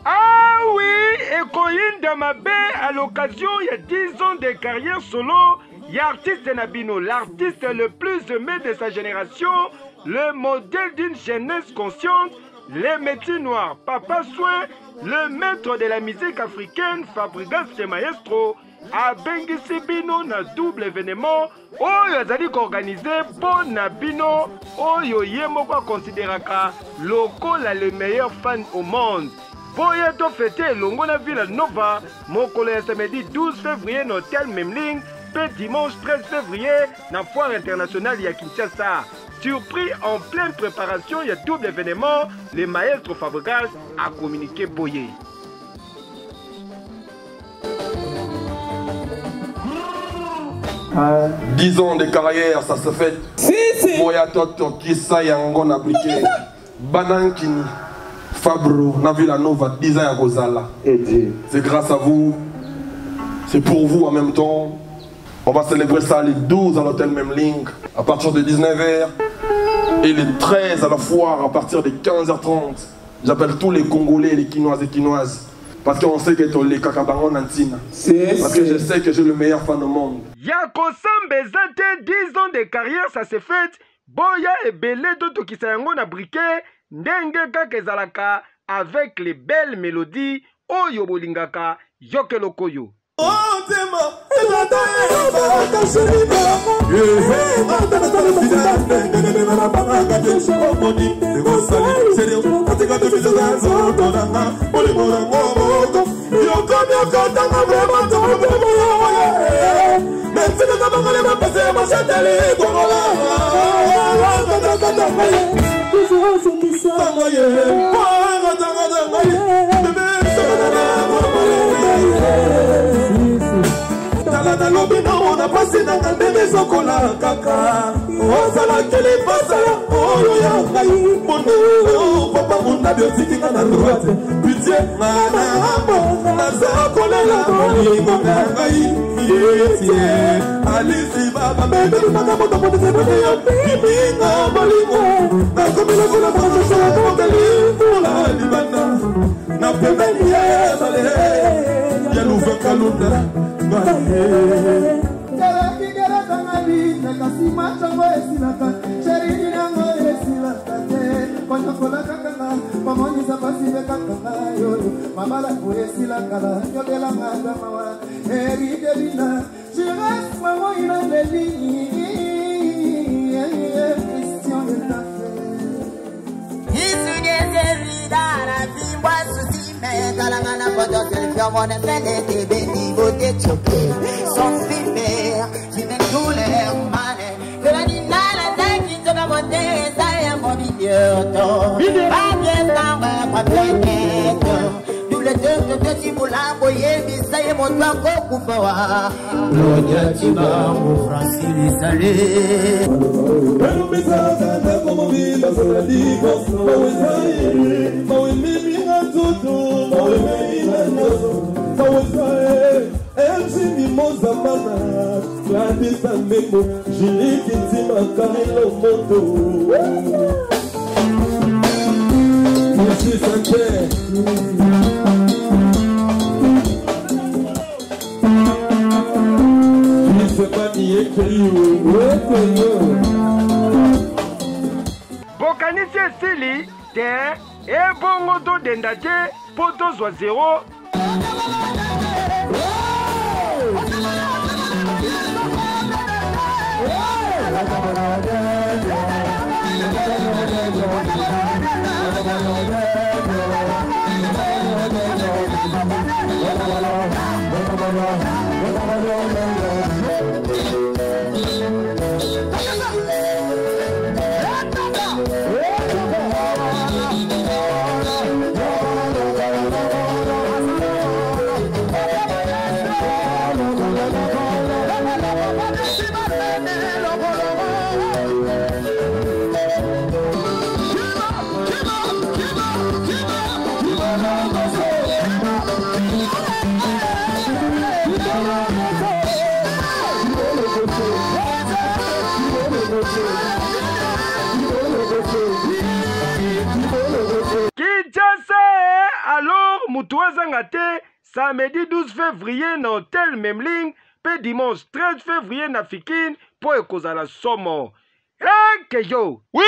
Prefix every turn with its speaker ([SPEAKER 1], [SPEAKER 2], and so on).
[SPEAKER 1] Ah oui, Ekoyin Damabé, à l'occasion, il y a 10 ans de carrière solo, il y a artiste Nabino, l'artiste le plus aimé de sa génération, le modèle d'une jeunesse consciente, les métiers noirs, Papa Soin, le maître de la musique africaine, Fabregas de Maestro, a Bengisi Bino na double événement, Oyo azali organisé pour Nabino, Oyo Yemoko considéraka lokola le meilleur fan au monde. Boya to fêter Longona Villa Nova, mokolo ya samedi 12 février na Hôtel Memling, pe dimanche 13 février na Foire internationale ya Kinshasa. Surpris en pleine préparation, il y a double événement, le maestro Fabregas a communiqué Boye.
[SPEAKER 2] Ah. 10 ans de carrière, ça se fait. Boya Toto, Kissa Yangon appliqué. Banankini, Fabro, Navila Nova, 10 ans à Rosala. C'est grâce à vous, c'est pour vous en même temps. On va célébrer ça les 12 à l'hôtel Memling à partir de 19h et les 13 à la foire à partir de 15h30. J'appelle tous les Congolais et les Quinoises et Quinoises parce qu'on sait que les Kakabangon Nantina. Parce que je sais que j'ai le meilleur fan au monde.
[SPEAKER 1] Yako Sambezate, 10 ans de carrière, ça s'est fait. Boya et Belé Toto qui s'ayango na briquet, Ndenge Kakezalaka avec les belles mélodies, Oyo Bolingaka, Yokelokoyo.
[SPEAKER 3] Talana lobina ona pasi na ngandeme sokola kaka Ozala kele pasala oyo ya ngai Mondo papa munda biotika na droite Pitié ngana ambo Naza kolela molingo na ngai Yetie Alisi baba Bebe maka moto moto sebele ya Kiminga molingo Nakomila kula mwanzo shala Mokali mula libana Na pembeni ya bale Ya lufa kalunda
[SPEAKER 4] Kigera tangabi nakasima chango esilaka sherini nango esilaka te konya kola kakanga pamoni sapasi be kakanga yo mamala ko esilaka la yobela ngada mawa eri delina jiras mawo ina leli Christian de la fe Isugeze vidara vimba susi me talangana foto selfie mon fende te beni bote choke son filmer qui me couleur mane que la nina la tanki toka bote ça ya mon bidioto pas bien dans ma planète nous le deux de Tibula boye bisaye mon toit kokufawa Gloria Tiba mon Francine salé
[SPEAKER 1] Bokanisi esili te ebongo todenda te mpo tozwa 0. alors Moutoua Zangate, samedi 12 février na hôtel Memling, pe dimanche 13 février na Fikine, pour ekozala somo. Eh, Keyo!
[SPEAKER 3] Oui!